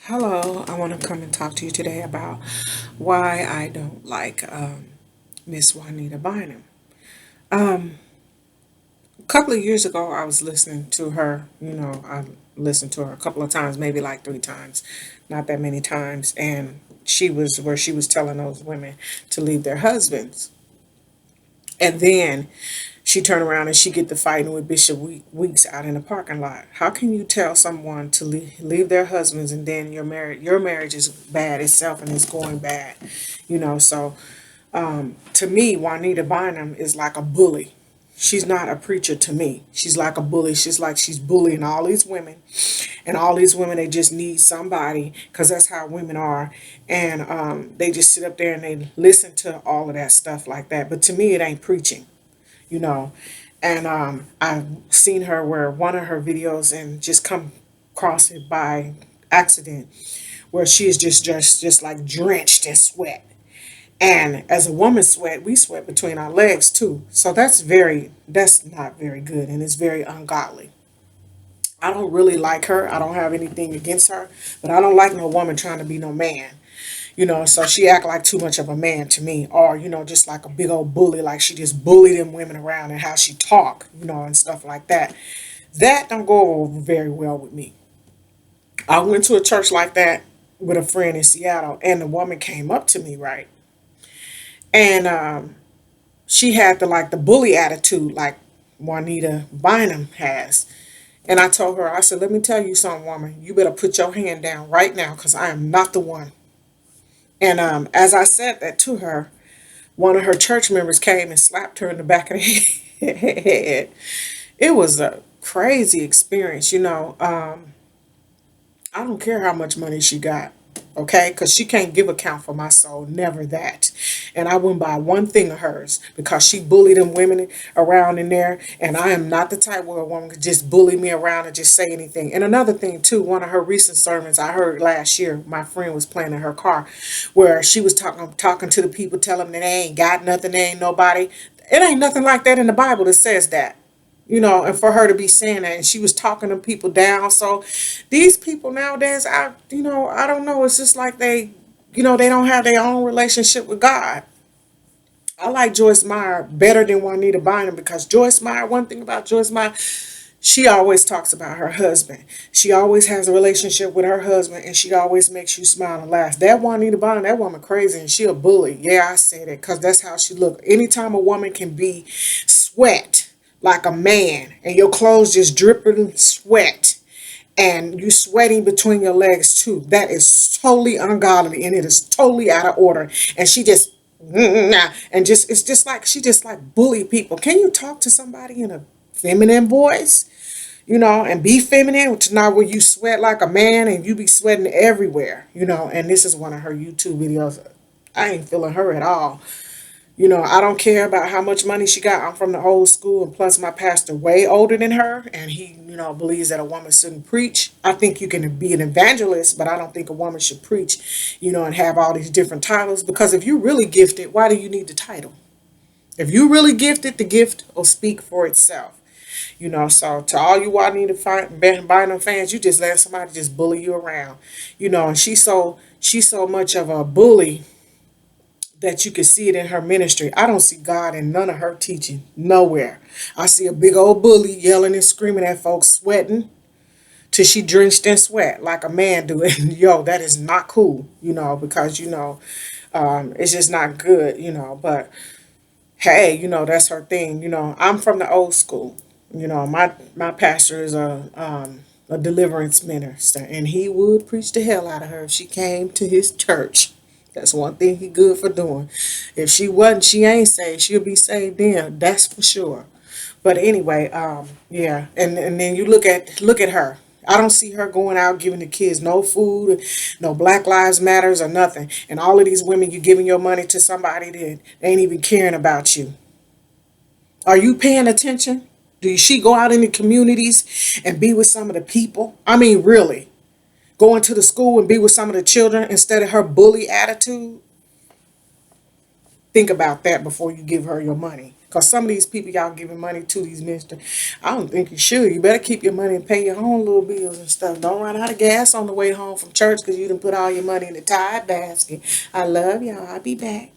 Hello, I want to come and talk to you today about why I don't like Miss Juanita Bynum. A couple of years ago, I was listening to her. I listened to her a couple of times, maybe like 3 times, not that many times. And she was telling those women to leave their husbands. And then she turned around and she get to fighting with Bishop Weeks out in the parking lot. How can you tell someone to leave their husbands and then your marriage is bad itself and it's going bad? So to me, Juanita Bynum is like a bully. She's not a preacher to me. She's like a bully. She's bullying all these women, and all these women they just need somebody because that's how women are, and they just sit up there and they listen to all of that stuff like that. But to me, it ain't preaching, you know. And I've seen her where one of her videos and just come across it by accident, where she is just like drenched in sweat and as a woman sweat, we sweat between our legs too. So that's not very good and it's very ungodly. I don't really like her. I don't have anything against her, but I don't like no woman trying to be no man. So she act like too much of a man to me, or just like a big old bully, like she just bully them women around and how she talk, and stuff like that. That don't go over very well with me. I went to a church like that with a friend in Seattle, and the woman came up to me, right, and she had the bully attitude like Juanita Bynum has. And I told her, I said, let me tell you something, woman. You better put your hand down right now because I am not the one. And as I said that to her, one of her church members came and slapped her in the back of the head. It was a crazy experience, I don't care how much money she got, okay? Because she can't give account for my soul. Never that. And I wouldn't buy one thing of hers because she bullied them women around in there. And I am not the type where a woman could just bully me around and just say anything. And another thing, too, one of her recent sermons I heard last year, my friend was playing in her car, where she was talking to the people, telling them that they ain't got nothing, they ain't nobody. It ain't nothing like that in the Bible that says that, and for her to be saying that, and she was talking to people down. So these people nowadays, I don't know. It's just like they don't have their own relationship with God. I like Joyce Meyer better than Juanita Bynum because Joyce Meyer, one thing about Joyce Meyer, she always talks about her husband. She always has a relationship with her husband and she always makes you smile and laugh. That Juanita Bynum, that woman crazy and she a bully. Yeah, I say that because that's how she look. Anytime a woman can be sweat like a man and your clothes just dripping sweat and you sweating between your legs too, that is totally ungodly and it is totally out of order. And she just and just it's just like she just like bully people. Can you talk to somebody in a feminine voice? And be feminine, to not where you sweat like a man and you be sweating everywhere, and this is one of her YouTube videos. I ain't feeling her at all. I don't care about how much money she got. I'm from the old school, and plus my pastor way older than her, and he, believes that a woman shouldn't preach. I think you can be an evangelist, but I don't think a woman should preach, and have all these different titles. Because if you're really gifted, why do you need the title? If you really gifted, the gift will speak for itself. So to all you Juanita Bynum fans, you just let somebody just bully you around. And she's so much of a bully that you can see it in her ministry. I don't see God in none of her teaching. Nowhere. I see a big old bully yelling and screaming at folks, sweating till she drenched in sweat like a man do it. Yo, that is not cool, because it's just not good, but hey, that's her thing. I'm from the old school. My pastor is a deliverance minister, and he would preach the hell out of her if she came to his church. That's one thing he good for doing. If she wasn't, she ain't saved. She'll be saved then. That's for sure. But anyway, yeah, and then you look at her. I don't see her going out giving the kids no food, no Black Lives Matters or nothing. And all of these women, you giving your money to somebody that ain't even caring about you. Are you paying attention? Do she go out in the communities and be with some of the people? I mean, really, go into the school and be with some of the children instead of her bully attitude? Think about that before you give her your money. Because some of these people y'all giving money to these ministers, I don't think you should. You better keep your money and pay your own little bills and stuff. Don't run out of gas on the way home from church because you done put all your money in the tithe basket. I love y'all. I'll be back.